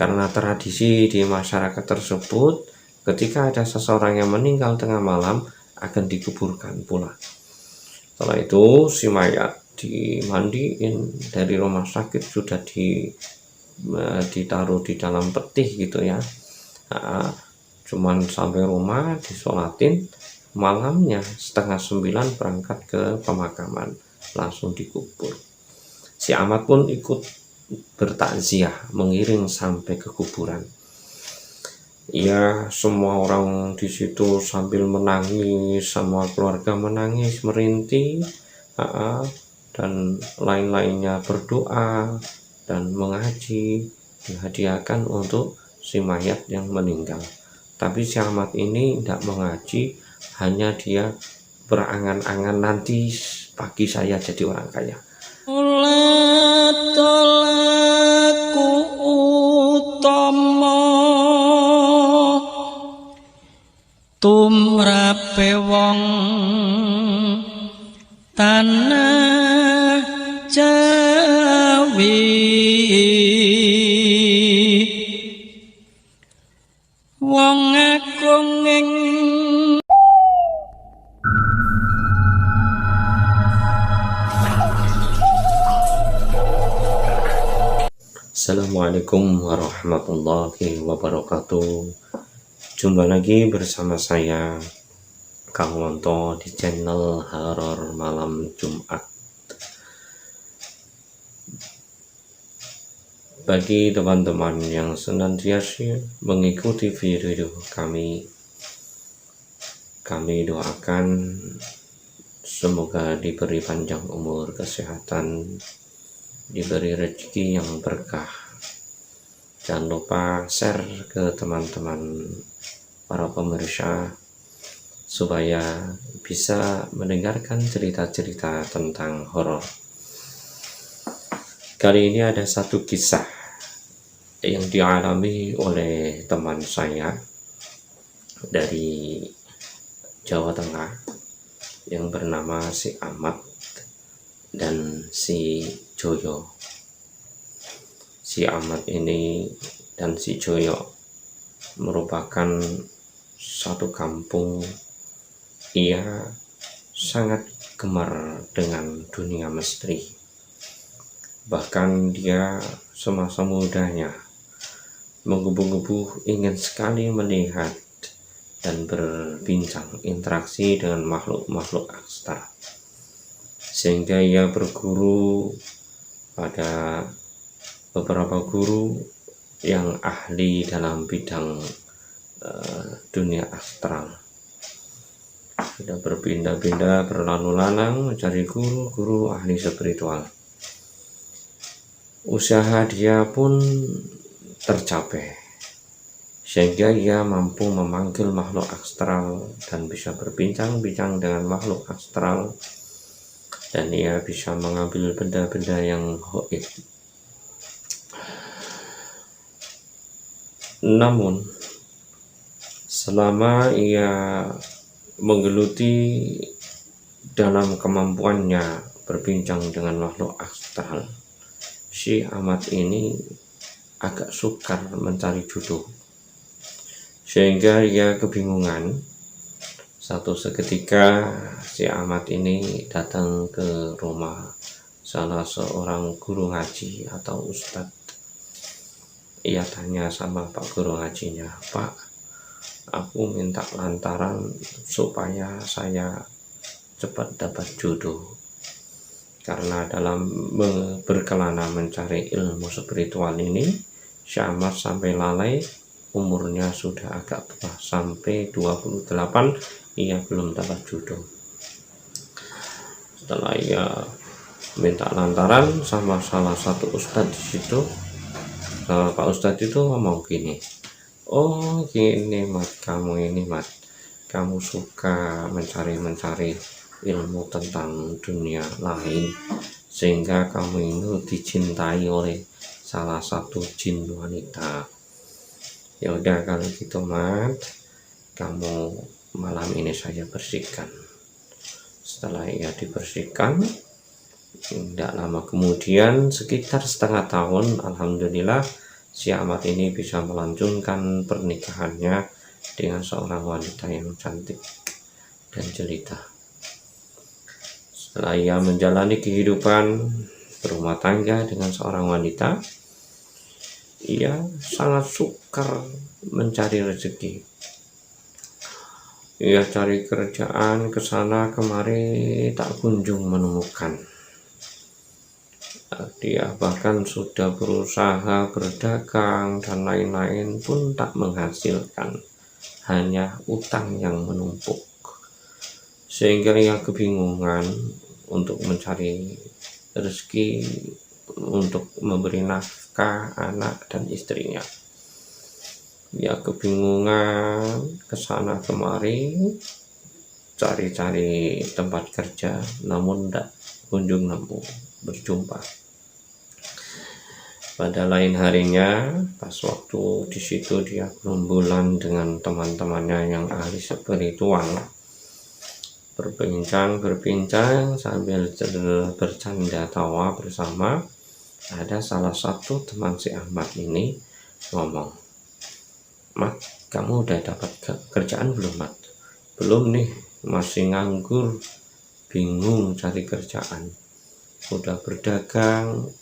Karena tradisi di masyarakat tersebut, ketika ada seseorang yang meninggal tengah malam akan dikuburkan pula. Setelah itu si mayat dimandiin dari rumah sakit, sudah ditaruh di dalam peti gitu ya. Cuman sampai rumah disolatin, malamnya 8:30 berangkat ke pemakaman, langsung dikubur. Si Ahmad pun ikut bertakziah, mengiring sampai ke kuburan. Ya, semua orang di situ sambil menangis, semua keluarga menangis, merintih, dan lain-lainnya berdoa dan mengaji, dihadiahkan untuk si mayat yang meninggal. Tapi si Ahmad ini tidak mengaji, hanya dia berangan-angan nanti pagi saya jadi orang kaya. Tolaku utama tumrape wong tanah Jawi, wong agung ing Assalamualaikum warahmatullahi wabarakatuh. Jumpa lagi bersama saya Kang Wonto di channel Horor Malam Jumat. Bagi teman-teman yang senantiasa mengikuti video kami doakan semoga diberi panjang umur, kesehatan, diberi rezeki yang berkah. Jangan lupa share ke teman-teman para pemirsa supaya bisa mendengarkan cerita-cerita tentang horor. Kali ini ada satu kisah yang dialami oleh teman saya dari Jawa Tengah yang bernama si Ahmad dan si Joyo. Si Ahmad ini dan si Joyo merupakan satu kampung. Ia sangat gemar dengan dunia misteri. Bahkan dia semasa mudanya menggebu-gebu ingin sekali melihat dan berbincang interaksi dengan makhluk-makhluk astral. Sehingga ia berguru pada beberapa guru yang ahli dalam bidang dunia astral. Sudah berpindah-pindah, berlalu lalang mencari guru-guru ahli spiritual. Usaha dia pun tercapai, sehingga ia mampu memanggil makhluk astral dan bisa berbincang-bincang dengan makhluk astral, dan ia bisa mengambil benda-benda yang gaib. Namun selama ia menggeluti dalam kemampuannya berbincang dengan makhluk astral, si Ahmad ini agak sukar mencari jodoh, sehingga ia kebingungan. Satu seketika si Ahmad ini datang ke rumah salah seorang guru ngaji atau ustadz. Ia tanya sama Pak guru ngajinya, "Pak, aku minta lantaran supaya saya cepat dapat jodoh. Karena dalam berkelana mencari ilmu spiritual ini, si Ahmad sampai lalai, umurnya sudah agak tua, sampai 28 ia belum dapat jodoh." Setelah ia minta lantaran sama salah satu ustadz di situ, Pak Ustadz itu ngomong gini, "Oh gini Mat, kamu ini Mat, kamu suka mencari ilmu tentang dunia lain, sehingga kamu ini dicintai oleh salah satu jin wanita. Ya udah kalau gitu Mat, kamu malam ini saya bersihkan." Setelah ia dibersihkan, tidak lama kemudian, sekitar setengah tahun, alhamdulillah si Ahmad ini bisa melanjutkan pernikahannya dengan seorang wanita yang cantik dan jelita. Setelah ia menjalani kehidupan berumah tangga dengan seorang wanita, ia sangat sukar mencari rezeki. Ia cari kerjaan ke sana kemari tak kunjung menemukan. Dia bahkan sudah berusaha berdagang dan lain-lain pun tak menghasilkan, hanya utang yang menumpuk. Sehingga ia kebingungan untuk mencari rezeki untuk memberi nafkah anak dan istrinya. Ia kebingungan kesana kemari cari-cari tempat kerja, namun tidak kunjung nemu berjumpa. Pada lain harinya, pas waktu di situ dia berbulan dengan teman-temannya yang ahli spiritual, berbincang sambil bercanda tawa bersama. Ada salah satu teman si Ahmad ini ngomong, "Mat, kamu udah dapat kerjaan belum, Mat?" "Belum nih, masih nganggur, bingung cari kerjaan. Udah berdagang,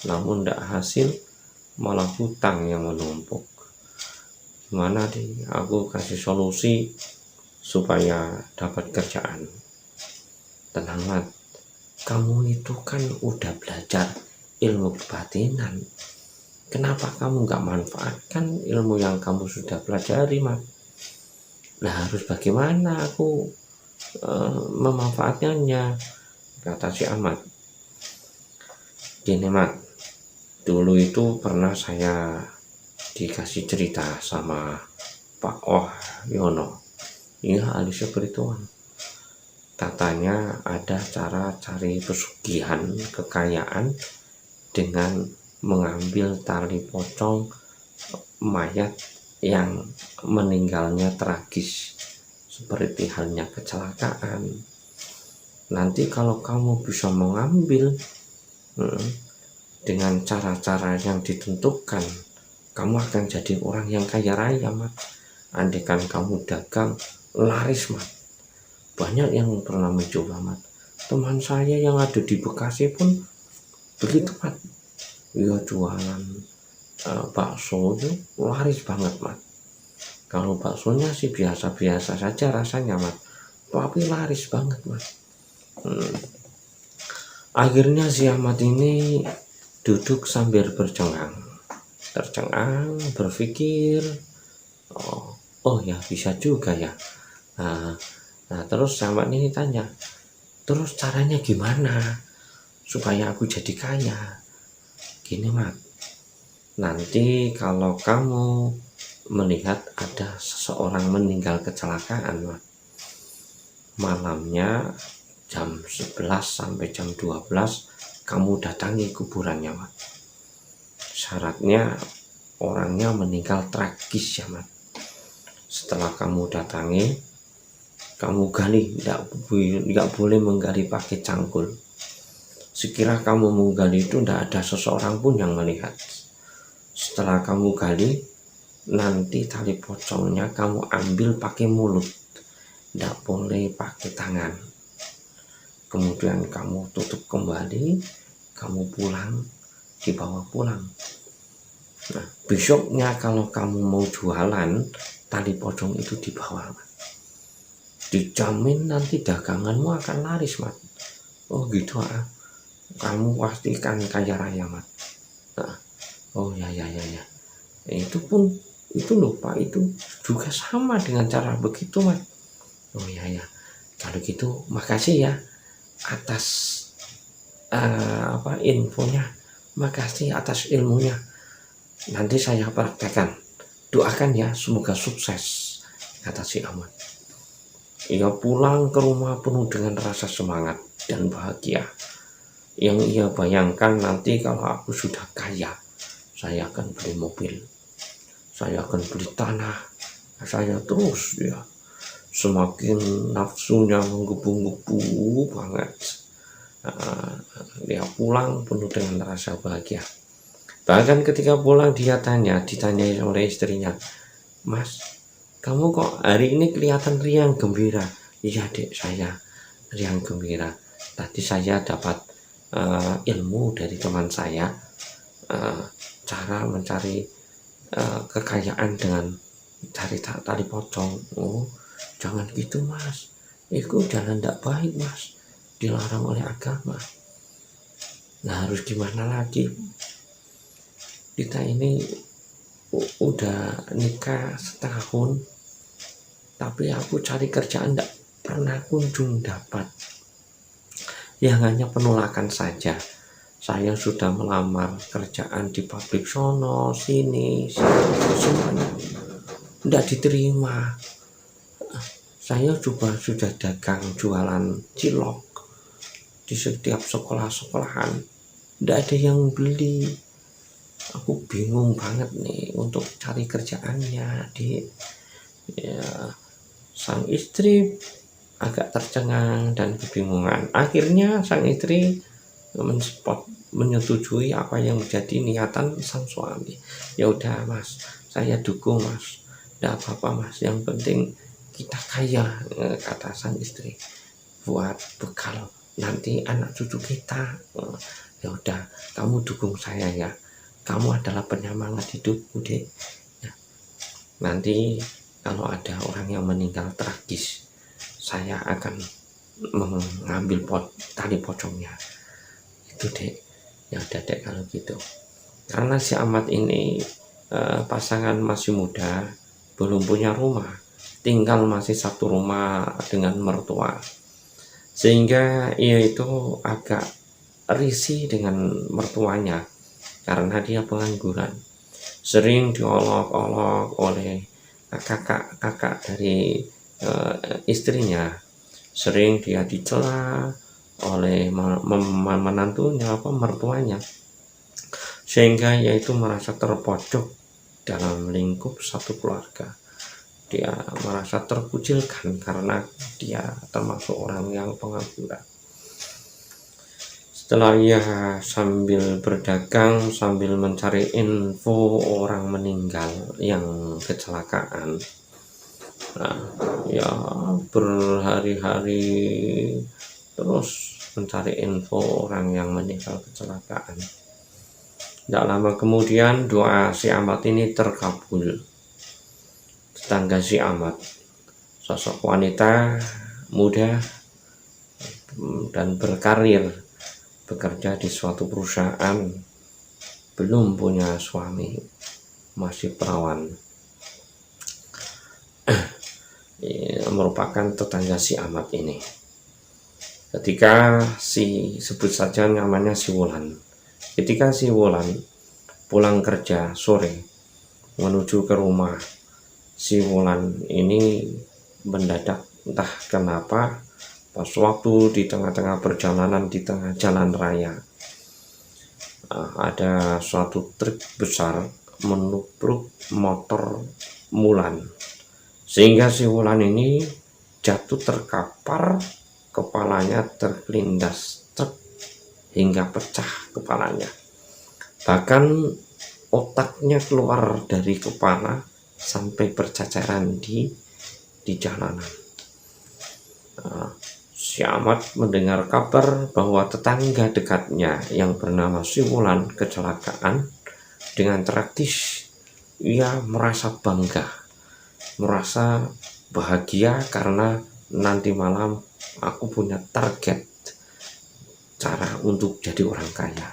namun tidak hasil, malah hutang yang menumpuk. Gimana nih, aku kasih solusi supaya dapat kerjaan." "Tenang, Mat, kamu itu kan udah belajar ilmu kebatinan. Kenapa kamu nggak manfaatkan ilmu yang kamu sudah pelajari, Mat?" "Nah, harus bagaimana aku memanfaatkannya?" kata si Ahmad. "Gini, Mat, dulu itu pernah saya dikasih cerita sama Pak Wahyono, ini ahli spiritual. Katanya ada cara cari pesugihan kekayaan dengan mengambil tali pocong mayat yang meninggalnya tragis, seperti halnya kecelakaan. Nanti kalau kamu bisa mengambil dengan cara-cara yang ditentukan, kamu akan jadi orang yang kaya raya, Mat. Andaikan kamu dagang, laris, Mat. Banyak yang pernah mencoba, Mat. Teman saya yang ada di Bekasi pun begitu, Mat. Ia jualan bakso itu laris banget, Mat. Kalau baksonya sih biasa-biasa saja rasanya, Mat, tapi laris banget, Mat." Akhirnya si Ahmad ini duduk sambil tercengang, berpikir, oh ya bisa juga ya. Nah terus Ahmad ini tanya, "Terus caranya gimana supaya aku jadi kaya?" "Gini, Mat, nanti kalau kamu melihat ada seseorang meninggal kecelakaan, Mat, malamnya jam 11 sampai jam 12 kamu datangi kuburannya, Mat. Syaratnya orangnya meninggal tragis ya, Mat. Setelah kamu datangi, kamu gali, tidak boleh menggali pakai cangkul. Sekira kamu menggali itu tidak ada seseorang pun yang melihat. Setelah kamu gali, nanti tali pocongnya kamu ambil pakai mulut, tidak boleh pakai tangan. Kemudian kamu tutup kembali, kamu pulang, dibawa pulang. Nah, besoknya kalau kamu mau jualan, tali pocong itu dibawa, Mat. Dijamin nanti daganganmu akan laris, Mat. "Oh gitu ah. Kamu pastikan kaya raya, Mat." Nah, oh ya. Itu lupa, itu juga sama dengan cara begitu, Mat. "Oh ya. Kalau gitu makasih ya atas infonya. Makasih atas ilmunya. Nanti saya praktekkan. Doakan ya, semoga sukses," kata si Ahmad. Ia pulang ke rumah penuh dengan rasa semangat dan bahagia. Yang ia bayangkan, nanti kalau aku sudah kaya, saya akan beli mobil, saya akan beli tanah, saya terus ya. Semakin nafsunya menggebu-gebu banget. Dia pulang penuh dengan rasa bahagia. Bahkan ketika pulang ditanyai oleh istrinya, "Mas, kamu kok hari ini kelihatan riang gembira?" "Iya dek, saya riang gembira. Tadi saya dapat ilmu dari teman saya, eh, cara mencari kekayaan dengan cari tali pocong." "Oh, jangan gitu mas, itu jalan tidak baik mas, dilarang oleh agama." Nah, harus gimana lagi, kita ini udah nikah setahun, tapi aku cari kerjaan tidak pernah kunjung dapat, yang hanya penolakan saja. Saya sudah melamar kerjaan di pabrik sono sini semuanya tidak diterima. Saya juga sudah dagang jualan cilok di setiap sekolah-sekolahan, tidak ada yang beli. Aku bingung banget nih untuk cari kerjaannya, Dik. Ya, sang istri agak tercengang dan kebingungan. Akhirnya sang istri menyetujui apa yang menjadi niatan sang suami. "Ya udah mas, saya dukung mas, tidak apa-apa mas, yang penting kita kaya," kata sang istri, "buat bekal nanti anak cucu kita." "Ya udah, kamu dukung saya ya, kamu adalah penyemangat hidupku dek. Ya, nanti kalau ada orang yang meninggal tragis, saya akan mengambil tali pocongnya itu dek." "Ya udah dek kalau gitu." Karena si Ahmad ini pasangan masih muda, belum punya rumah, tinggal masih satu rumah dengan mertua, sehingga ia itu agak risih dengan mertuanya karena dia pengangguran. Sering diolok-olok oleh kakak-kakak dari istrinya, sering dia dicela oleh menantunya mertuanya, sehingga yaitu merasa terpojok dalam lingkup satu keluarga. Dia merasa terkucilkan karena dia termasuk orang yang pengangguran. Setelah ia sambil berdagang, sambil mencari info orang meninggal yang kecelakaan, nah, ya berhari-hari terus mencari info orang yang meninggal kecelakaan. Tidak lama kemudian doa si Ahmad ini terkabul. Tetangga si Ahmad, sosok wanita muda dan berkarir, bekerja di suatu perusahaan, belum punya suami, masih perawan, merupakan tetangga si Ahmad ini. Ketika sebut saja namanya si Wulan. Ketika si Wulan pulang kerja sore menuju ke rumah, si Wulan ini mendadak entah kenapa pas waktu di tengah-tengah perjalanan di tengah jalan raya, ada suatu truk besar menubruk motor Wulan, sehingga si Wulan ini jatuh terkapar, kepalanya terkelindas truk hingga pecah kepalanya. Bahkan otaknya keluar dari kepala sampai berceceran di jalanan. Si Ahmad mendengar kabar bahwa tetangga dekatnya yang bernama si Wulan kecelakaan dengan tragis. Ia merasa bangga, merasa bahagia karena nanti malam aku punya target cara untuk jadi orang kaya.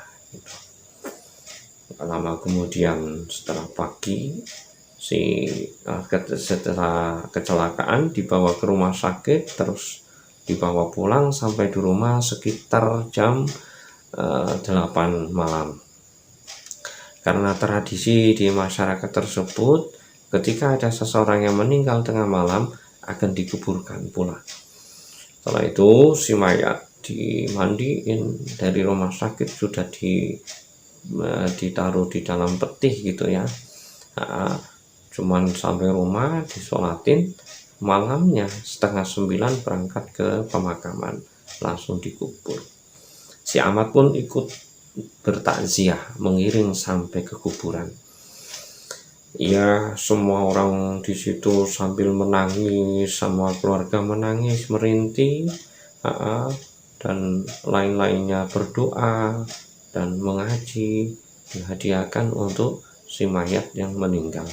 Lama kemudian setelah pagi, setelah kecelakaan dibawa ke rumah sakit, terus dibawa pulang sampai di rumah sekitar jam 8 malam. Karena tradisi di masyarakat tersebut, ketika ada seseorang yang meninggal tengah malam akan dikuburkan pula. Setelah itu si mayat dimandiin dari rumah sakit, sudah ditaruh di dalam peti gitu ya. Cuman sampai rumah disolatin, malamnya 8:30 berangkat ke pemakaman, langsung dikubur. Si Ahmad pun ikut bertakziah, mengiring sampai ke kuburan. Ya, semua orang di situ sambil menangis, semua keluarga menangis, merintih, dan lain-lainnya berdoa dan mengaji, dihadiahkan untuk si mayat yang meninggal.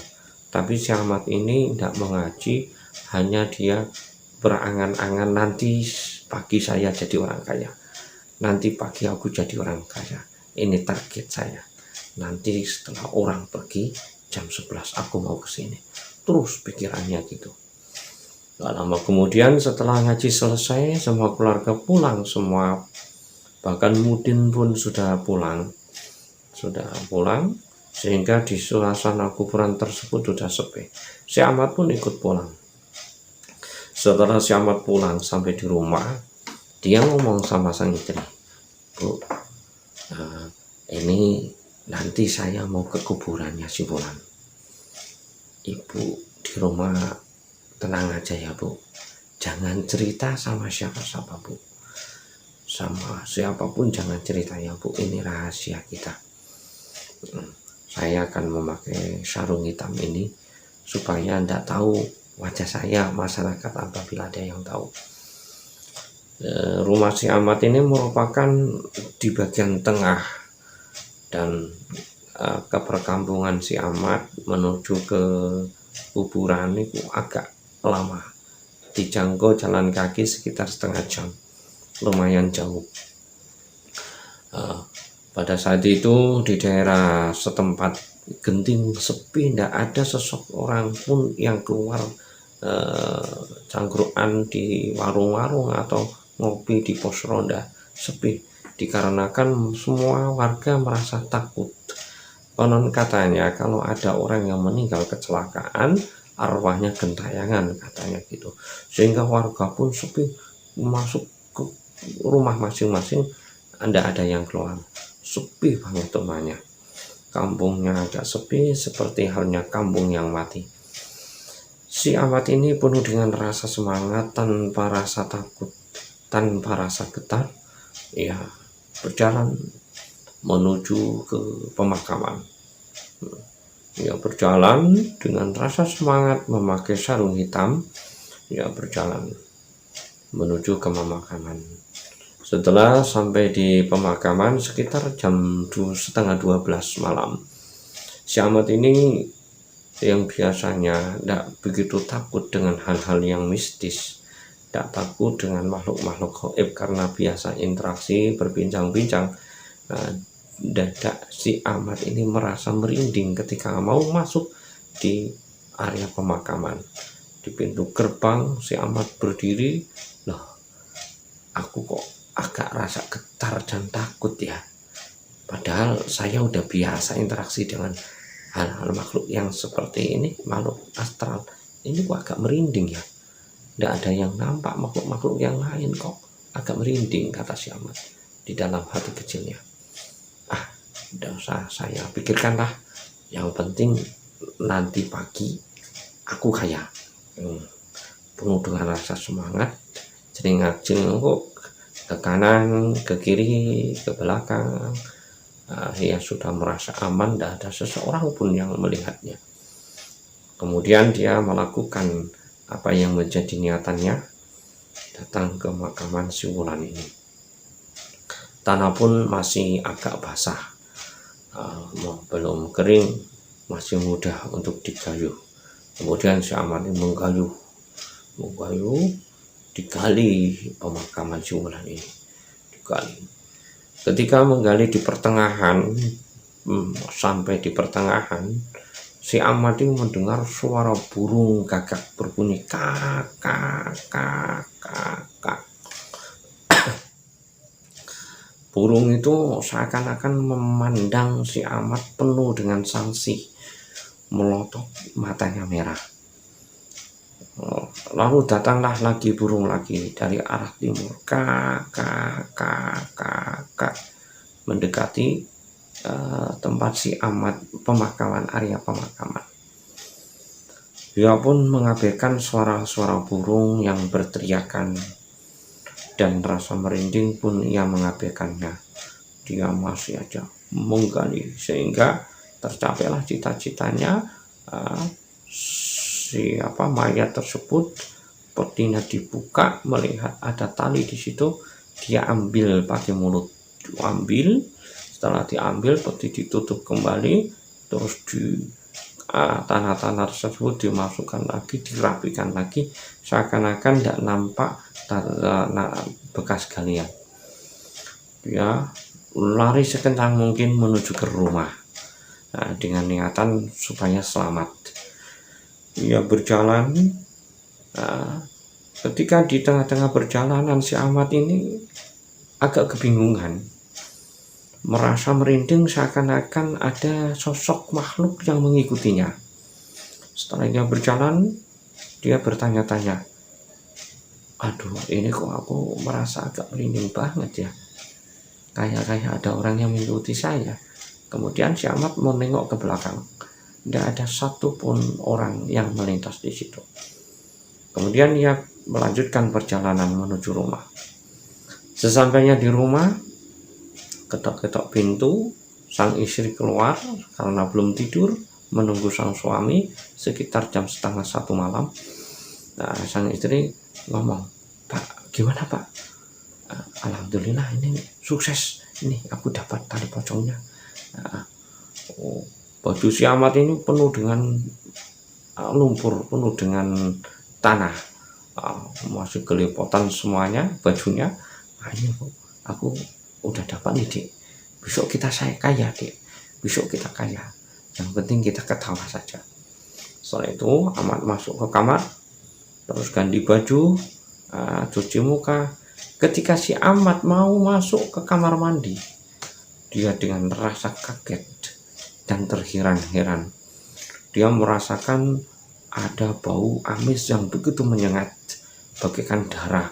Tapi si Ahmad ini tidak mengaji, hanya dia berangan-angan, nanti pagi saya jadi orang kaya, nanti pagi aku jadi orang kaya, ini target saya, nanti setelah orang pergi jam 11 aku mau kesini. Terus pikirannya gitu. Gak lama kemudian setelah ngaji selesai, semua keluarga pulang semua, bahkan Mudin pun sudah pulang, sehingga di suasana kuburan tersebut sudah sepi. Si Ahmad pun ikut pulang. Setelah si Ahmad pulang sampai di rumah, dia ngomong sama sang istri, Bu, ini nanti saya mau ke kuburannya si Fulan. Ibu di rumah tenang aja ya Bu, jangan cerita sama siapa-siapa Bu, sama siapapun jangan cerita ya Bu, ini rahasia kita. Saya akan memakai sarung hitam ini supaya tidak tahu wajah saya masyarakat apabila ada yang tahu. Rumah si Ahmad ini merupakan di bagian tengah, dan ke perkampungan si Ahmad menuju ke kuburan itu agak lama, dijangkau jalan kaki sekitar setengah jam, lumayan jauh. Pada saat itu di daerah setempat genting, sepi, tidak ada seseorang pun yang keluar cangkruan di warung-warung atau ngopi di pos ronda, sepi, dikarenakan semua warga merasa takut. Konon katanya kalau ada orang yang meninggal kecelakaan, arwahnya gentayangan katanya gitu, sehingga warga pun sepi, masuk ke rumah masing-masing, tidak ada yang keluar, sepi banget rumahnya. Kampungnya agak sepi, seperti halnya kampung yang mati. Si Ahmad ini penuh dengan rasa semangat, tanpa rasa takut, tanpa rasa getar, ya berjalan menuju ke pemakaman. Ya berjalan dengan rasa semangat, memakai sarung hitam, ya berjalan menuju ke pemakaman. Setelah sampai di pemakaman sekitar jam 11:30 malam, si Ahmad ini yang biasanya tidak begitu takut dengan hal-hal yang mistis, tidak takut dengan makhluk-makhluk gaib karena biasa interaksi berbincang-bincang, dadak si Ahmad ini merasa merinding ketika mau masuk di area pemakaman. Di pintu gerbang si Ahmad berdiri, loh, aku kok agak rasa getar dan takut ya, padahal saya udah biasa interaksi dengan hal-hal makhluk yang seperti ini, makhluk astral ini kok agak merinding ya, tidak ada yang nampak makhluk-makhluk yang lain, kok agak merinding, kata si Ahmad di dalam hati kecilnya. Tidak usah saya pikirkanlah, yang penting nanti pagi aku kaya. Penuh dengan rasa semangat, jenguk ke kanan, ke kiri, ke belakang. Ia sudah merasa aman, tidak ada seseorang pun yang melihatnya. Kemudian dia melakukan apa yang menjadi niatannya, datang ke makaman si Wulan ini. Tanah pun masih agak basah, belum kering, masih mudah untuk digayuh. Kemudian si Ahmad ini menggayuh, digali pemakaman si Wulan ini, digali. Ketika menggali di pertengahan, sampai di pertengahan, si Ahmad ini mendengar suara burung gagak berbunyi kak kak kak kak kak. Burung itu seakan-akan memandang si Ahmad penuh dengan sangsi, melotot, matanya merah. Lalu datanglah lagi burung lagi dari arah timur, kak kak kak kak kak, mendekati tempat si Ahmad, pemakaman, area pemakaman. Dia pun mengabaikan suara-suara burung yang berteriakan, dan rasa merinding pun ia mengabaikannya. dia masih aja menggali sehingga tercapailah cita-citanya. Siapa mayat tersebut, petinya dibuka, melihat ada tali di situ, dia ambil pakai mulut, diambil. Setelah diambil, peti ditutup kembali, terus di tanah-tanah tersebut dimasukkan lagi, dirapikan lagi, seakan-akan tidak nampak bekas galian. Dia lari sekencang mungkin menuju ke rumah, dengan niatan supaya selamat. Ia berjalan. Ketika di tengah-tengah perjalanan, si Ahmad ini agak kebingungan, merasa merinding seakan-akan ada sosok makhluk yang mengikutinya. Setelah dia berjalan, dia bertanya-tanya, aduh, ini kok aku merasa agak merinding banget ya, kayak ada orang yang mengikuti saya. Kemudian si Ahmad menengok ke belakang, tidak ada satupun orang yang melintas di situ. Kemudian ia melanjutkan perjalanan menuju rumah. Sesampainya di rumah, ketok-ketok pintu, sang istri keluar karena belum tidur, menunggu sang suami sekitar jam 12:30 malam. Sang istri ngomong, Pak, gimana Pak? Alhamdulillah ini sukses, ini aku dapat tali pocongnya. Baju si Ahmad ini penuh dengan lumpur, penuh dengan tanah, masih gelepotan semuanya bajunya. Ini aku udah dapat nih Dek, besok kita kaya Dek, besok kita kaya, yang penting kita ketawa saja. Setelah itu Ahmad masuk ke kamar, terus ganti baju, cuci muka. Ketika si Ahmad mau masuk ke kamar mandi, dia dengan rasa kaget dan terheran-heran. Dia merasakan ada bau amis yang begitu menyengat, bagaikan darah.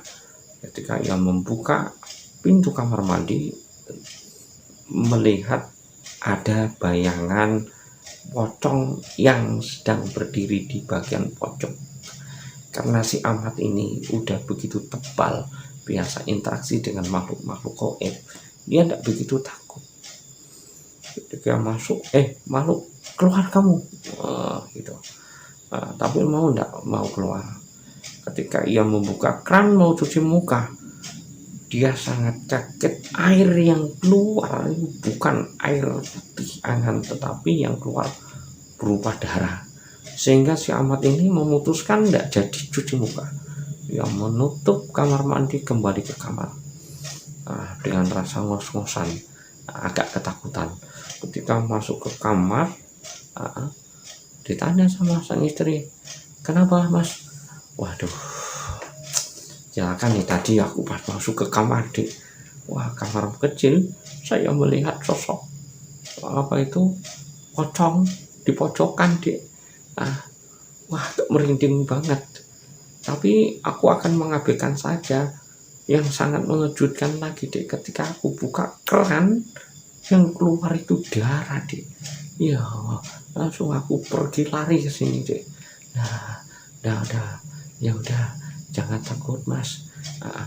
Ketika ia membuka pintu kamar mandi, melihat ada bayangan pocong yang sedang berdiri di bagian pojok. Karena si Ahmad ini udah begitu tebal, biasa interaksi dengan makhluk-makhluk gaib, dia tidak begitu takut. Ketika masuk, makhluk keluar kamu, gitu. Tapi tidak mau keluar. Ketika ia membuka kran mau cuci muka, dia sangat kaget. Air yang keluar bukan air putih angan, tetapi yang keluar berupa darah. Sehingga si Ahmad ini memutuskan tidak jadi cuci muka. Dia menutup kamar mandi, kembali ke kamar dengan rasa ngos-ngosan, agak ketakutan. Ketika masuk ke kamar, ditanya sama sang istri, kenapa Mas? Waduh, ya kan nih tadi aku pas masuk ke kamar Dek, wah kamar kecil, saya melihat sosok pocong di pojokan Dek. Wah, merinding banget. Tapi aku akan mengabaikan saja. Yang sangat mengejutkan lagi Dek, ketika aku buka keran, yang keluar itu darah Dek. Ya, langsung aku pergi lari ke sini Dek. Ya udah, jangan takut Mas,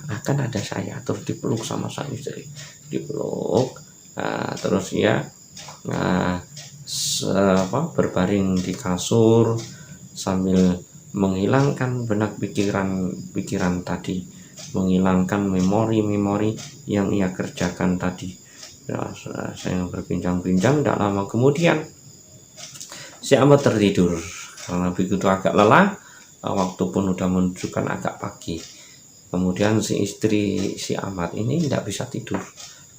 akan ada saya. Terus dipeluk sama sang istri, dipeluk, terus ya berbaring di kasur sambil menghilangkan benak pikiran tadi, menghilangkan memori-memori yang ia kerjakan tadi. Saya berbincang-bincang, tidak lama kemudian si Ahmad tertidur karena begitu agak lelah. Waktu pun sudah menunjukkan agak pagi. Kemudian si istri si Ahmad ini tidak bisa tidur,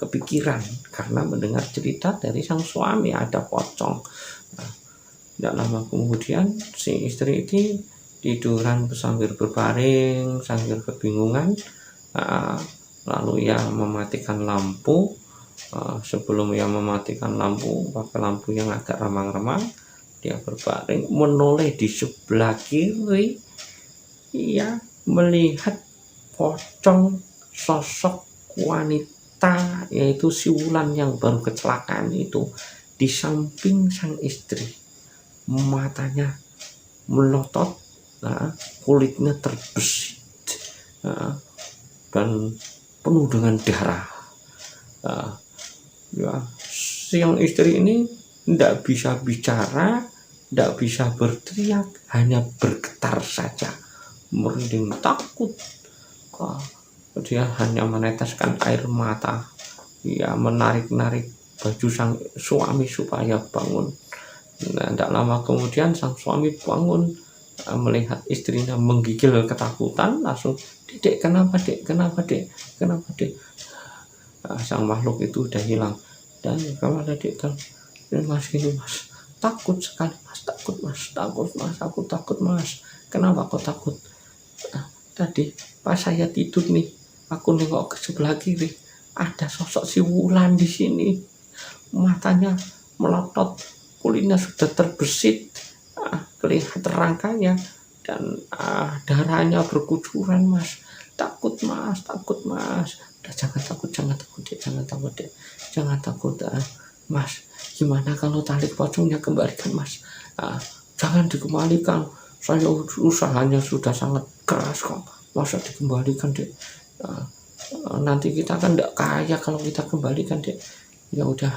kepikiran karena mendengar cerita dari sang suami ada pocong. Tidak lama kemudian si istri ini tiduran sambil berbaring, sambil kebingungan. Lalu ia mematikan lampu. Sebelum ia mematikan lampu, pakai lampu yang agak remang-remang, dia berbaring, menoleh di sebelah kiri. Ia melihat pocong sosok wanita, yaitu si Wulan yang baru kecelakaan itu, di samping sang istri. Matanya melotot, kulitnya terbesit, dan penuh dengan darah. Ya, yang istri ini tidak bisa bicara, tidak bisa berteriak, hanya bergetar saja, merinding takut. Wah, dia hanya meneteskan air mata, ya menarik-narik baju sang suami supaya bangun. Nah, tidak lama kemudian sang suami bangun, melihat istrinya menggigil ketakutan, langsung, "Dek, kenapa dek? Kenapa dek? Kenapa dek?" Sang makhluk itu udah hilang. Dan kalau ada dek, mas ini mas, takut sekali mas, takut mas, takut mas, aku takut mas. Kenapa kau takut? Tadi pas saya tidur nih, aku nengok ke sebelah kiri, ada sosok si Wulan di sini. Matanya melotot, kulitnya sudah terbesit, kelihatan rangkanya, dan darahnya berkucuran mas. Takut mas, takut mas. Udah, jangan takut, jangan takut deh, jangan takut deh, jangan takut mas. Gimana kalau tali pocongnya kembalikan mas? Jangan dikembalikan, saya usahanya sudah sangat keras kok, masa dikembalikan deh. Nanti kita kan tidak kaya kalau kita kembalikan deh. Ya udah,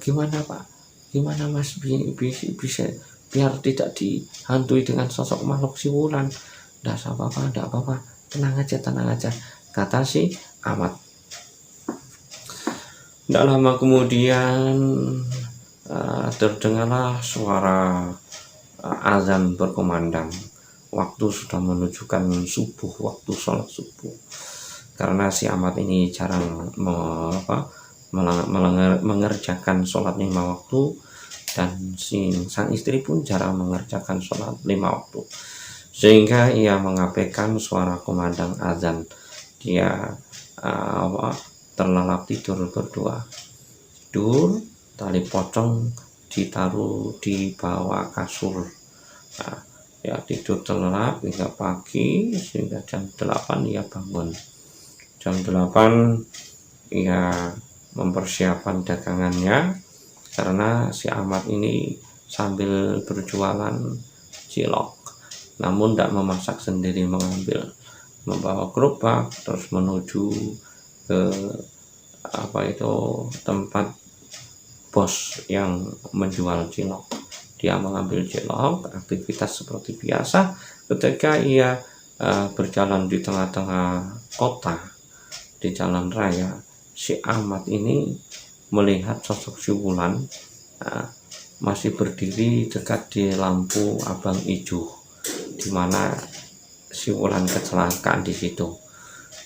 gimana pak, gimana mas bisa biar tidak dihantui dengan sosok makhluk si Wulan? Tidak apa-apa, tidak apa-apa, tenang aja, kata si Ahmad. Tidak lama kemudian terdengarlah suara azan berkumandang. Waktu sudah menunjukkan subuh, waktu sholat subuh. Karena si Ahmad ini jarang mengerjakan sholat 5 waktu, dan sang istri pun jarang mengerjakan sholat 5 waktu, sehingga ia mengabaikan suara kumandang azan. Dia terlelap tidur berdua. Tidur, tali pocong ditaruh di bawah kasur. Ya tidur terlelap hingga pagi, sehingga jam 8 ia bangun. Jam 8 ia mempersiapkan dagangannya, karena si Ahmad ini sambil berjualan cilok, namun tidak memasak sendiri, membawa gerobak terus menuju ke tempat bos yang menjual cilok. Dia mengambil cilok, aktivitas seperti biasa. Ketika ia berjalan di tengah-tengah kota, di jalan raya, si Ahmad ini melihat sosok si Wulan masih berdiri dekat di lampu abang hijau, di mana si Wulan kecelakaan di situ.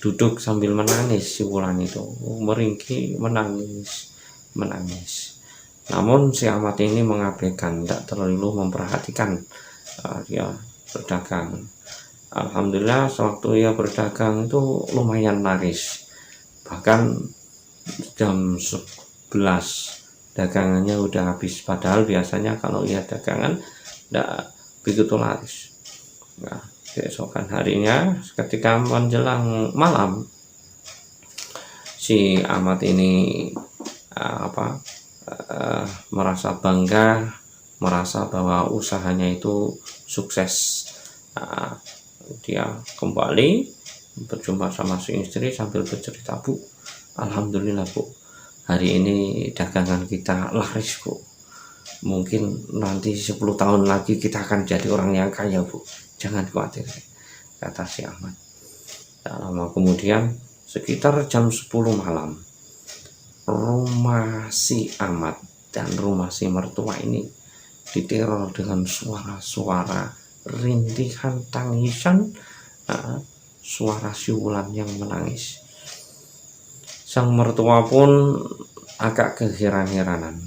Duduk sambil menangis, si Wulan itu meringkih, menangis. Namun si Ahmad ini mengabaikan, tidak terlalu memperhatikan. Dia berdagang. Alhamdulillah sewaktu ia berdagang itu lumayan laris. Bahkan jam 11 dagangannya udah habis, padahal biasanya kalau ia dagangan tidak begitu laris. Nah, keesokan harinya ketika menjelang malam, si Ahmad ini merasa bangga, merasa bahwa usahanya itu sukses. Dia kembali berjumpa sama si istri sambil bercerita, "Bu, alhamdulillah Bu, hari ini dagangan kita laris Bu. Mungkin nanti 10 tahun lagi kita akan jadi orang yang kaya Bu. Jangan khawatir," kata si Ahmad. Tak lama kemudian, sekitar jam 10 malam, rumah si Ahmad dan rumah si mertua ini diteror dengan suara-suara rintihan tangisan, suara si Wulan yang menangis. Sang mertua pun agak keheran-heranan.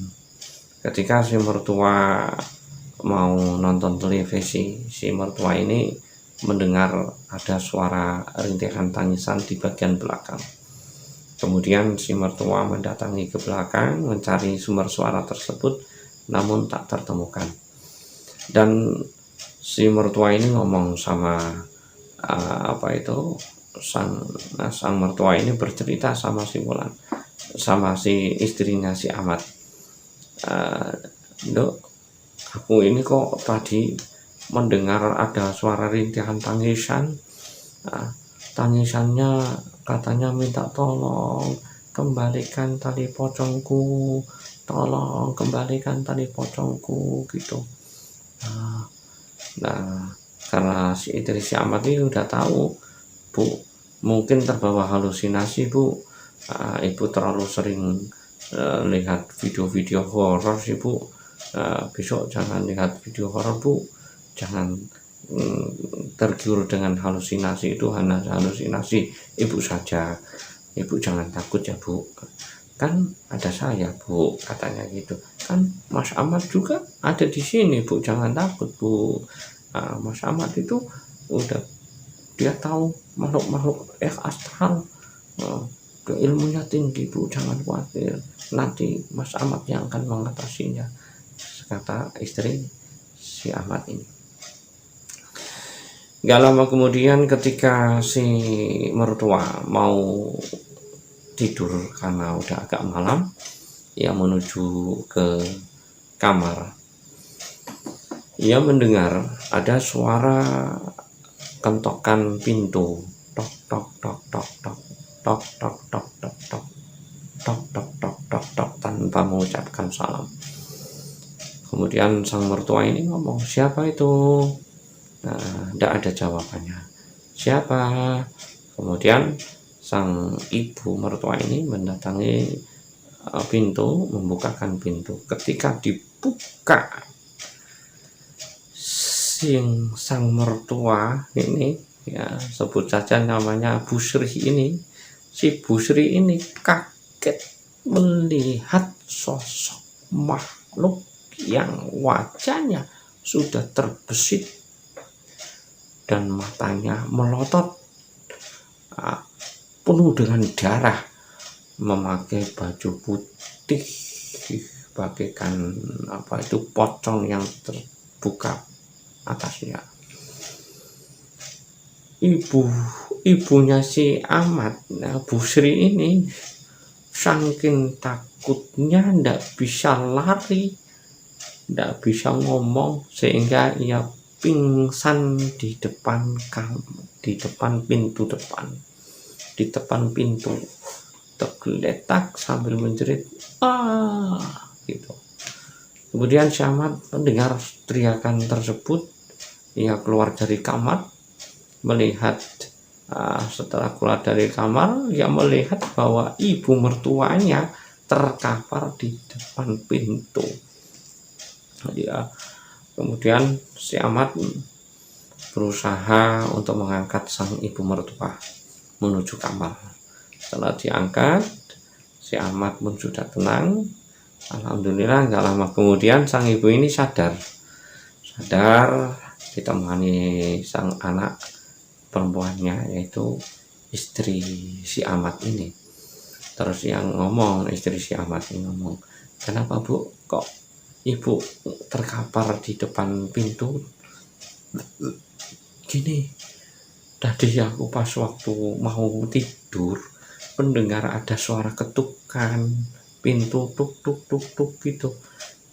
Ketika si mertua mau nonton televisi, si mertua ini mendengar ada suara rintihan tangisan di bagian belakang. Kemudian si mertua mendatangi ke belakang mencari sumber suara tersebut, namun tak tertemukan. Dan si mertua ini ngomong sama sang mertua ini bercerita sama si Wulan, sama si istrinya si Ahmad. "Dok, aku ini kok tadi mendengar ada suara rintihan tangisan. Tangisannya katanya minta tolong, kembalikan tali pocongku, tolong kembalikan tali pocongku gitu. Nah, karena si istri si Ahmad ini udah tahu, Bu, mungkin terbawa halusinasi, Bu. Ibu terlalu sering lihat video-video horor sih, Bu. Besok jangan lihat video horor, Bu. Jangan tergiur dengan halusinasi, itu hanya halusinasi Ibu saja. Ibu jangan takut ya, Bu. Kan ada saya, Bu, katanya gitu. Kan Mas Ahmad juga ada di sini, Bu, jangan takut, Bu. Mas Ahmad itu udah, dia tahu makhluk-makhluk astral, ilmunya tinggi, Bu, jangan khawatir, nanti Mas Ahmad yang akan mengatasinya, kata istri si Ahmad ini. Gak lama kemudian ketika si mertua mau tidur karena udah agak malam, ia menuju ke kamar. Ia mendengar ada suara kentokan pintu, tok tok tok tok tok tok tok tok tok tok tok tok tok tok tok, tanpa mengucapkan salam. Kemudian sang mertua ini ngomong, siapa itu? Nah, tidak ada jawabannya. Siapa? Kemudian sang ibu mertua ini mendatangi pintu, membukakan pintu. Ketika dibuka, sang mertua ini, ya sebut saja namanya Bu Sri ini, si Bu Sri ini kaget melihat sosok makhluk yang wajahnya sudah terbesit dan matanya melotot, penuh dengan darah, memakai baju putih bagaikan pocong yang terbuka atasnya. Ibunya si Ahmad, Bu Sri ini, saking takutnya ndak bisa lari, ndak bisa ngomong, sehingga ia pingsan di depan pintu depan, di depan pintu, tergeletak sambil menjerit gitu. Kemudian si Ahmad mendengar teriakan tersebut, ia keluar dari kamar, melihat setelah keluar dari kamar, ia melihat bahwa ibu mertuanya terkapar di depan pintu. Kemudian si Ahmad berusaha untuk mengangkat sang ibu mertua menuju kamar. Setelah diangkat, si Ahmad pun sudah tenang. Alhamdulillah, nggak lama kemudian sang ibu ini sadar ditemani sang anak perempuannya, yaitu istri si Ahmad ini. Terus yang ngomong, istri si Ahmad ini ngomong, kenapa Bu, kok Ibu terkapar di depan pintu? Gini, tadi aku pas waktu mau tidur mendengar ada suara ketukan pintu, tuk tuk tuk tuk gitu.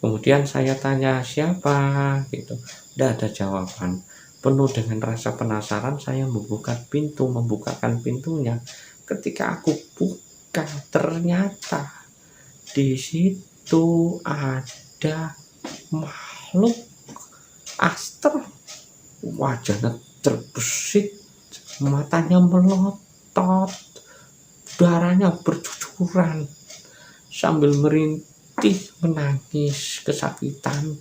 Kemudian saya tanya siapa gitu, tidak ada jawaban. Penuh dengan rasa penasaran, saya membukakan pintunya. Ketika aku buka, ternyata di situ ada makhluk astral, wajahnya terbesit, matanya melotot, darahnya bercucuran, sambil merintih menangis kesakitan.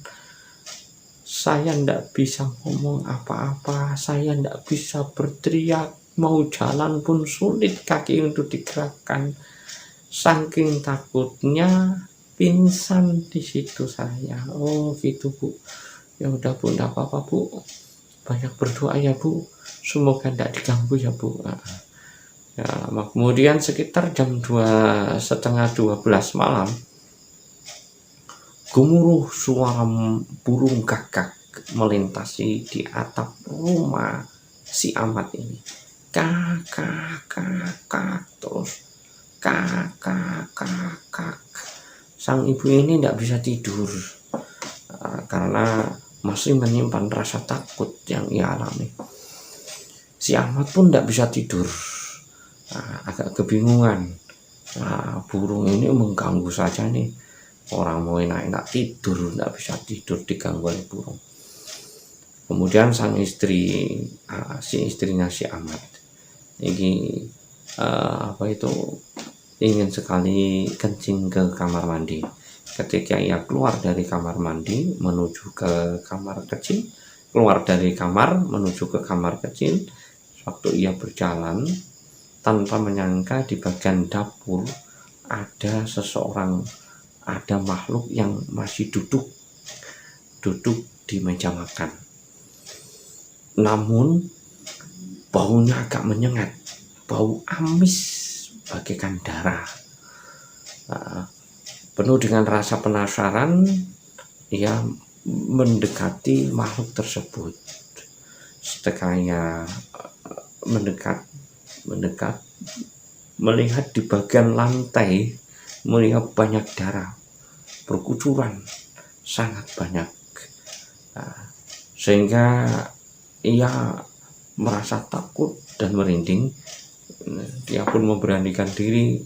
Saya tidak bisa ngomong apa-apa, saya tidak bisa berteriak, mau jalan pun sulit kaki untuk digerakkan. Saking takutnya pingsan di situ saya. Oh gitu Bu. Ya udah Bu, tidak apa-apa Bu. Banyak berdoa ya Bu. Semoga tidak diganggu ya Bu. Ya, kemudian sekitar jam 11:30 malam, gemuruh suara burung gagak melintasi di atap rumah si Ahmad ini. Kakak terus kakak. Sang ibu ini tidak bisa tidur karena masih menyimpan rasa takut yang ia alami. Si Ahmad pun tidak bisa tidur, agak kebingungan Nah, burung ini mengganggu saja nih. Orang mau enak-enak tidur, tidak bisa tidur diganggu oleh burung. Kemudian sang istri, si istrinya si Ahmad, ini apa itu ingin sekali kencing ke kamar mandi. Ketika ia keluar dari kamar mandi menuju ke kamar kecil, keluar dari kamar menuju ke kamar kecil, waktu ia berjalan tanpa menyangka di bagian dapur ada seseorang, ada makhluk yang masih duduk di meja makan. Namun baunya agak menyengat, bau amis bagaikan darah. Penuh dengan rasa penasaran, ia mendekati makhluk tersebut. Setelah ia mendekat, melihat di bagian lantai, melihat banyak darah berkucuran, sangat banyak. Sehingga ia merasa takut dan merinding. Dia pun memberanikan diri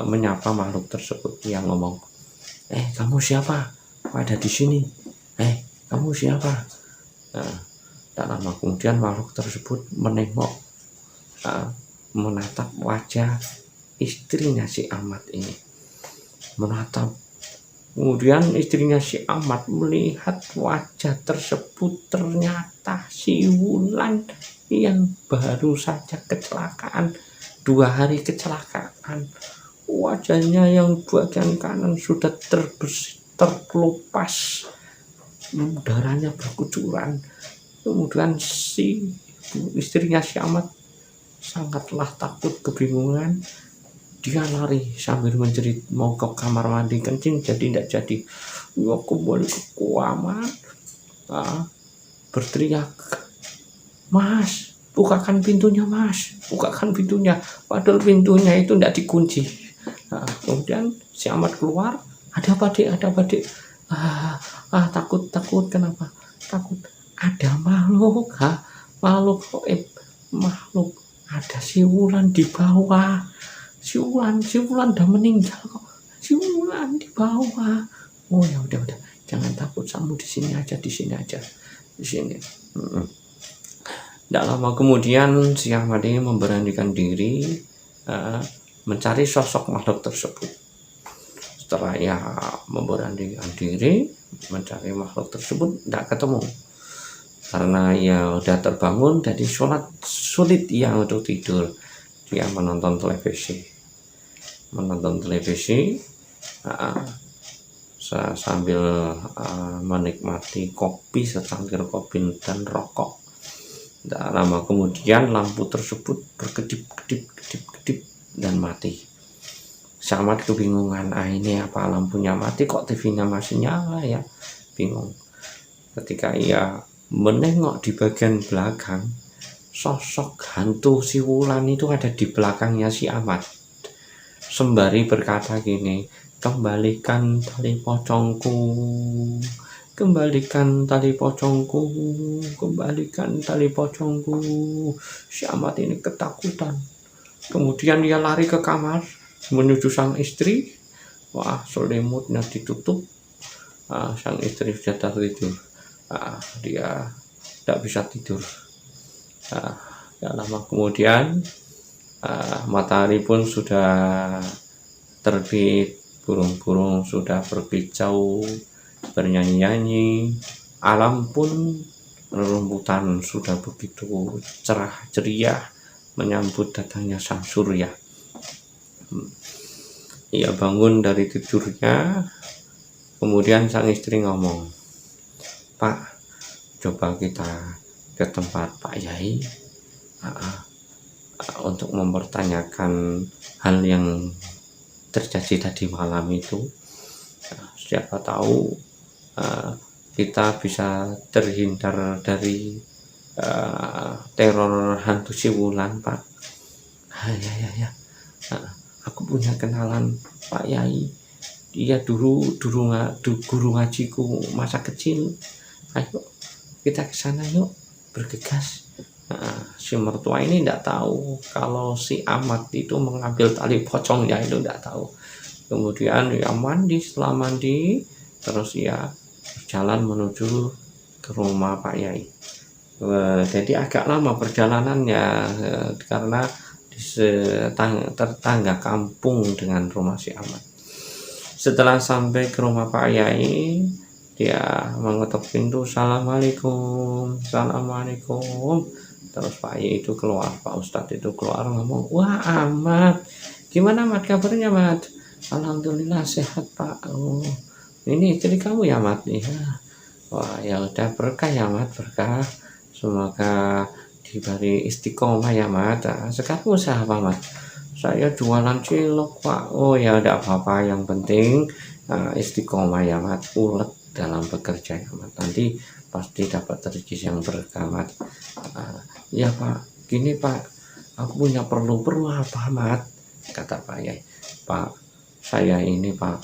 menyapa makhluk tersebut. Yang ngomong, kamu siapa? Ada di sini. Kamu siapa? Tak lama kemudian makhluk tersebut menengok, menatap wajah istrinya si Ahmad ini. Menatap. Kemudian istrinya si Ahmad melihat wajah tersebut, ternyata si Wulan yang baru saja kecelakaan, 2 hari kecelakaan. Wajahnya yang bagian kanan sudah terkelupas, darahnya berkucuran. Kemudian si istrinya si Ahmad sangatlah takut, kebingungan. Dia lari sambil menjerit mau ke kamar mandi kencing, jadi tidak jadi. Dia kembali ke kamar, berteriak, "Mas, bukakan pintunya, Mas, bukakan pintunya." Padahal pintunya itu tidak dikunci. Kemudian si Ahmad keluar, ada apa dek? Takut, kenapa? Takut ada makhluk, makhluk, ada si Wulan di bawah. Si Wulan udah meninggal kok. Si Wulan di bawah. Oh ya udah, jangan takut, kamu di sini aja. Di sini. Tidak lama kemudian si Ahmad ini memberanikan diri mencari sosok makhluk tersebut. Setelah ia memberanikan diri mencari makhluk tersebut, tidak ketemu. Karena ia udah terbangun dari sholat, sulit ia untuk tidur. Dia menonton televisi sambil menikmati kopi, secangkir kopi dan rokok. Tidak lama kemudian lampu tersebut berkedip-kedip dan mati. Sangat kebingungan, ini apa lampunya mati kok TV-nya masih nyala ya, bingung. Ketika ia menengok di bagian belakang, sosok hantu si Wulan itu ada di belakangnya si Ahmad. Sembari berkata gini, kembalikan tali pocongku. Si Ahmad ini ketakutan. Kemudian dia lari ke kamar menuju sang istri. Wah, selimutnya ditutup. Sang istri sudah tertidur. Dia tidak bisa tidur. Tidak lama kemudian matahari pun sudah terbit, burung-burung sudah berkicau, bernyanyi-nyanyi, alam pun rumputan sudah begitu cerah ceria menyambut datangnya sang surya. Ia bangun dari tidurnya, kemudian sang istri ngomong, "Pak, coba kita ke tempat Pak Yai untuk mempertanyakan hal yang terjadi tadi malam itu. Siapa tahu kita bisa terhindar dari teror hantu si Wulan, Pak." Ya. Aku punya kenalan Pak Yai. Dia dulu guru ngajiku masa kecil. Ayo kita ke sana yuk, bergegas. Nah, si mertua ini tidak tahu kalau si Ahmad itu mengambil tali pocongnya, itu tidak tahu. Kemudian ya mandi, setelah mandi terus ya jalan menuju ke rumah Pak Yai. Jadi agak lama perjalanannya karena di tetangga kampung dengan rumah si Ahmad. Setelah sampai ke rumah Pak Yai, dia mengetuk pintu, "Assalamualaikum, assalamualaikum." Terus Pak Yai itu keluar, Pak Ustadz itu keluar ngomong, "Wah Ahmad, gimana Mat kabarnya Mat?" "Alhamdulillah sehat Pak." "Oh, ini istri kamu ya Mat?" "Iya." "Wah ya udah berkah ya Mat, berkah. Semoga diberi istiqomah ya Mat." "Ah, sekarang usaha apa Mat?" "Saya jualan cilok Pak." "Oh ya udah apa-apa, yang penting istiqomah ya Mat, ulet dalam bekerja ya Mat, nanti pasti dapat rezeki yang berkah Mat." "Ya Pak, gini Pak, aku punya perlu apa Mat?" Kata Pak Yai. "Pak, saya ini Pak,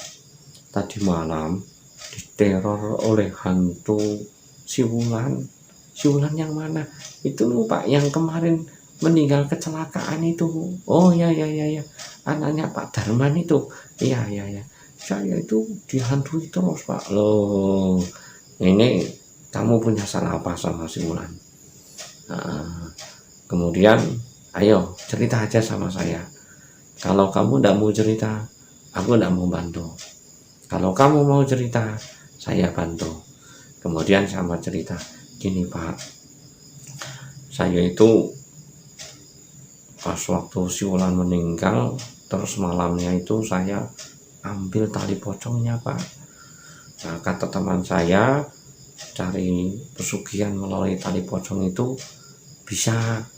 tadi malam diteror oleh hantu siulan." "Siulan yang mana?" "Itu Pak, yang kemarin meninggal kecelakaan itu." "Oh ya ya ya ya, anaknya Pak Darman itu." "Iya ya ya, saya itu dihantui terus Pak." "Loh, ini kamu punya salah apa sama siulan?" Kemudian, "Ayo cerita aja sama saya. Kalau kamu tidak mau cerita, aku tidak mau bantu. Kalau kamu mau cerita, saya bantu." Kemudian sama cerita, "Gini Pak, saya itu pas waktu si Wulan meninggal, terus malamnya itu saya ambil tali pocongnya Pak. Nah, kata teman saya, cari pesugihan melalui tali pocong itu bisa."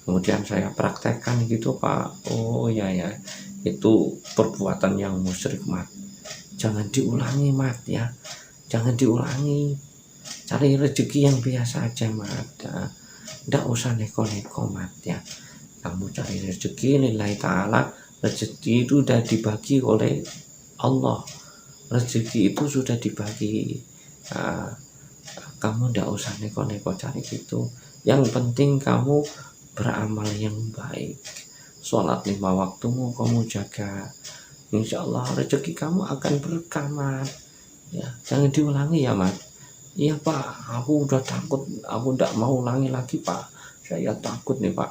Kemudian saya praktekkan gitu Pak. "Oh ya ya, itu perbuatan yang musyrik Mat. Jangan diulangi Mat ya, jangan diulangi. Cari rezeki yang biasa aja Mat. Nggak usah neko-neko Mat ya. Kamu cari rezeki lillahi ta'ala, rezeki itu sudah dibagi oleh Allah. Rezeki itu sudah dibagi. Kamu nggak usah neko-neko cari gitu. Yang penting kamu beramal yang baik. Sholat 5 waktumu kamu jaga. Insya Allah rezeki kamu akan berkah Mat. Ya, jangan diulangi ya Mat." "Iya Pak, aku udah takut, aku tidak mau ulangi lagi Pak. Saya takut nih Pak.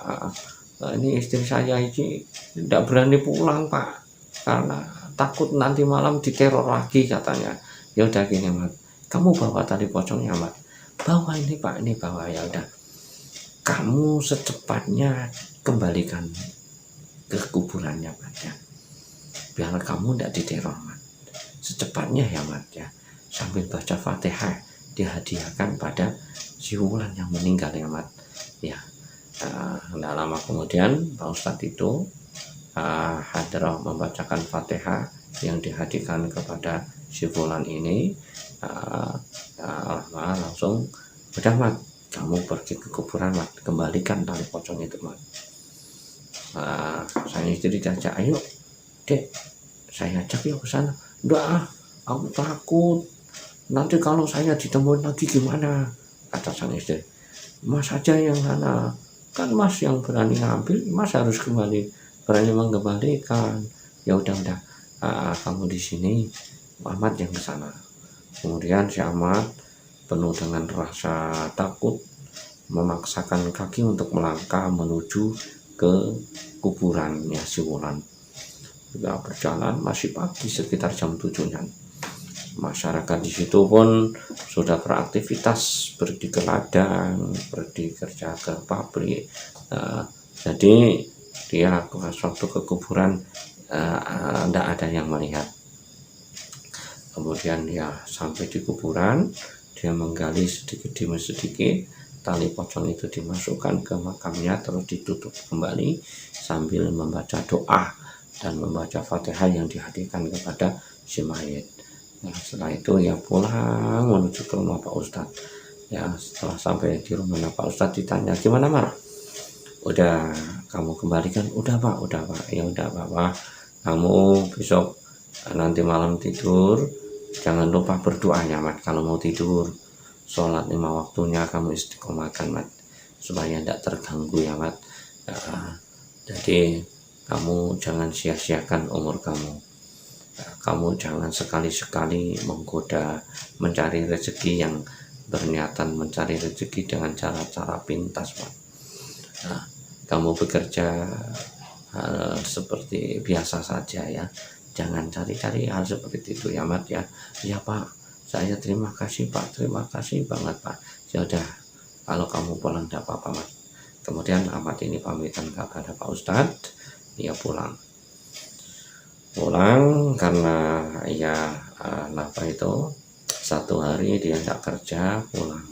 Nah, ini istri saya ini tidak berani pulang Pak, karena takut nanti malam diteror lagi," katanya. "Ya udah gini Mat, kamu bawa tali pocongnya Mat." "Bawa ini Pak, ini bawa." "Ya udah, kamu secepatnya kembalikan ke kuburannya Mat ya, biar kamu tidak diteror Mat. Secepatnya ya Mat ya, sambil baca Fatihah, dihadiahkan pada si Wulan yang meninggal ya Mat ya." Tidak lama kemudian Pak Ustadz itu hadrah membacakan Fatihah yang dihadiahkan kepada si Wulan ini. Langsung, "Udah Mat, kamu pergi ke kuburan Mat, kembalikan tali pocong itu Mat." Saya istri diajak, "Ayo Dek, saya ajak yuk ke sana." "Udah aku takut, nanti kalau saya ditemuin lagi gimana?" kata sang istri. "Mas aja yang sana, kan Mas yang berani ngambil, Mas harus berani mengembalikan." "Ya udah kamu di sini, Ahmad yang ke sana." Kemudian si Ahmad penuh dengan rasa takut memaksakan kaki untuk melangkah menuju ke kuburannya si Wulan. Juga berjalan, masih pagi sekitar jam 7-an. Masyarakat di situ pun sudah beraktivitas, pergi ke ladang, pergi kerja ke pabrik. Jadi dia waktu ke kuburan tidak ada yang melihat. Kemudian dia sampai di kuburan, dia menggali sedikit demi sedikit, tali pocong itu dimasukkan ke makamnya, terus ditutup kembali sambil membaca doa dan membaca Fatihah yang dihadiahkan kepada si mayit. Nah, setelah itu ya pulang menuju ke rumah Pak Ustadz. Ya, setelah sampai di rumah Pak Ustadz ditanya, "Gimana Mar? Udah kamu kembalikan?" "Udah Pak, udah Pak." "Ya udah Pak, kamu besok nanti malam tidur jangan lupa berdoa ya Mat. Kalau mau tidur, sholat 5 waktunya kamu istiqomahkan Mat, supaya tidak terganggu ya Mat. Jadi kamu jangan sia-siakan umur kamu. Kamu jangan sekali-sekali menggoda mencari rezeki yang berniatan mencari rezeki dengan cara-cara pintas Mat. Kamu bekerja seperti biasa saja ya, jangan cari-cari hal seperti itu ya Mat ya. Ya Pak, saya terima kasih Pak, terima kasih banget Pak. Ya udah, kalau kamu pulang tidak apa-apa Mat. Kemudian Ahmad ini pamitan kepada Pak Ustadz, dia pulang karena ya apa itu, 1 hari dia tidak kerja, pulang.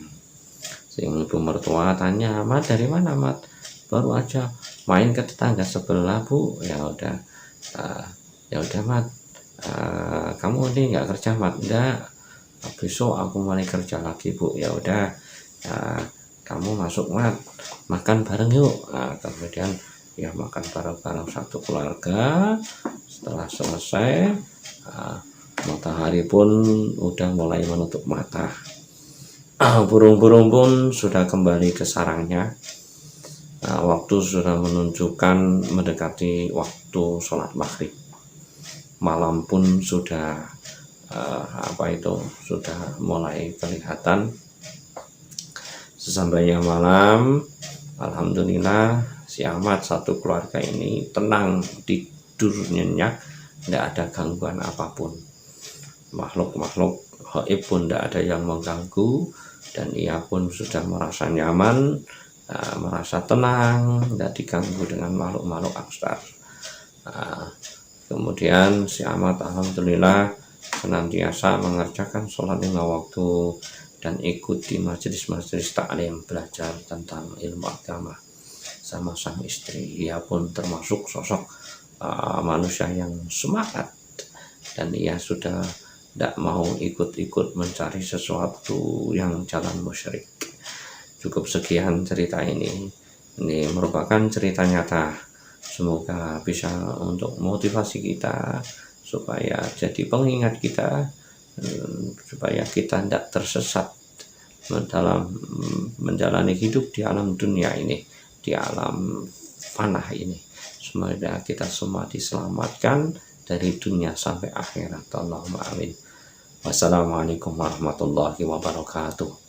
Sehingga ibu mertua tanya, Mat dari mana Mat? Baru aja main ke tetangga sebelah Bu. Ya udah Mat, kamu ini nggak kerja Mat? Enggak, besok aku mulai kerja lagi Bu. Ya udah, kamu masuk Mat, makan bareng yuk. Kemudian ya makan bareng-bareng satu keluarga. Setelah selesai, matahari pun udah mulai menutup mata. Burung-burung pun sudah kembali ke sarangnya. Waktu sudah menunjukkan mendekati waktu sholat maghrib. Malam pun sudah sudah mulai kelihatan. Sesampainya malam, alhamdulillah si Ahmad satu keluarga ini tenang, tidur nyenyak, tidak ada gangguan apapun. Makhluk-makhluk gaib pun tidak ada yang mengganggu, dan ia pun sudah merasa nyaman, merasa tenang, tidak diganggu dengan makhluk-makhluk aksar. Kemudian si Ahmad alhamdulillah senantiasa mengerjakan sholat 5 waktu dan ikut di majelis-majelis taklim belajar tentang ilmu agama sama sang istri. Ia pun termasuk sosok manusia yang semangat, dan ia sudah tidak mau ikut-ikut mencari sesuatu yang jalan musyrik. Cukup sekian cerita ini merupakan cerita nyata. Semoga bisa untuk motivasi kita, supaya jadi pengingat kita, supaya kita tidak tersesat dalam menjalani hidup di alam dunia ini, di alam fana ini. Semoga kita semua diselamatkan dari dunia sampai akhirat. Allahumma amin. Wassalamualaikum warahmatullahi wabarakatuh.